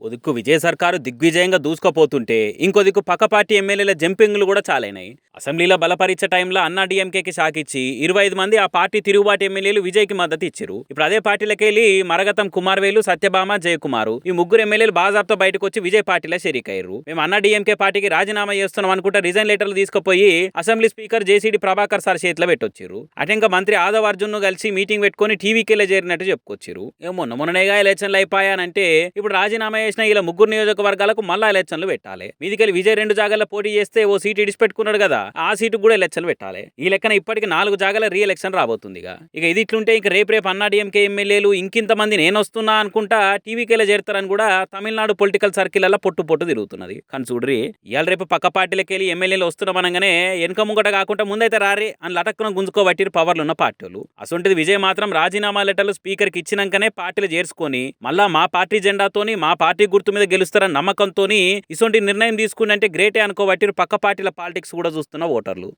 ఓ దిక్కు విజయ్ సర్కారు దిగ్విజయంగా దూసుకుపోతుంటే ఇంకో దిక్కు పక్క పార్టీ ఎమ్మెల్యేల జంపింగ్లు కూడా చాలైనాయి. అసెంబ్లీలో బలపరీక్ష టైంలో అన్నా డీఎంకేకి షాకిచ్చి 25 మంది ఆ పార్టీ తిరుగుబాటు ఎమ్మెల్యేలు విజయ్కి మద్దతు ఇచ్చారు. ఇప్పుడు అదే పార్టీలకెళ్ళి మరగతం కుమార్వేలు, సత్యభామ, జయకుమారు ఈ ముగ్గురు ఎమ్మెల్యేలు బాజాబ్తో బయటకు వచ్చి విజయ్ పార్టీలో షరీకయ్యారు. మేము అన్నా డీఎంకే పార్టీకి రాజీనామా చేస్తున్నాం అనుకుంటే రిజైన్ లెటర్లు తీసుకుపోయి assembly speaker JCD Prabhakar sir చేతిలో పెట్టొచ్చారు. అటెంక మంత్రి ఆదవ్ అర్జున్ ను కలిసి మీటింగ్ పెట్టుకుని టీవీకెళ్ళే చేరినట్టు చెప్పుకొచ్చారు. మొన్ననేగా ఎలక్షన్లు అయిపోయానంటే ఇప్పుడు రాజీనామా చేసిన ఇలా ముగ్గురు నియోజకవర్గాలకు మళ్ళా ఎలక్షన్లు పెట్టాలి. మీదికెళ్ళి విజయ్ 2 జాగాల్లో పోటీ చేస్తే ఓ సీటు ఇడిచిపెట్టుకున్నాడు కదా, ఆ సీటు కూడా ఎలక్షన్లు పెట్టాలి. ఈ లెక్కన ఇప్పటికి 4 జాగాల రీ ఎలక్షన్ రాబోతుంది. ఇక ఇది ఇట్లుంటే ఇక రేపు అన్నా డీఎంకే ఎమ్మెల్యేలు ఇంకింతమంది నేను వస్తున్నా అనుకుంటా టీవీకెళ్ళ చేరుతారని కూడా తమిళనాడు పొలిటికల్ సర్కిల్ పొట్టు తిరుగుతున్నది. కానీ చూడ్రి ఇవాళ రేపు పక్క పార్టీలకి వెళ్ళి ఎమ్మెల్యేలు వస్తున్నామనగానే వెనక ముంగట కాకుండా ముందైతే రారే అని లటక్కున గుంజుకోబట్టి పవర్లు ఉన్న పార్టీలు. అసొంటిది విజయ్ మాత్రం రాజీనామా లెటర్లు స్పీకర్కి ఇచ్చినాకనే పార్టీలు చేర్చుకొని మళ్ళా మా పార్టీ జెండాతోని మా పార్టీ గుర్తు మీద గెలుస్తారన్న నమ్మకంతో ఇసొంటి నిర్ణయం తీసుకుంటే గ్రేటే అనుకోబట్టి పక్క పార్టీల పాలిటిక్స్ కూడా చూస్తున్న ఓటర్లు.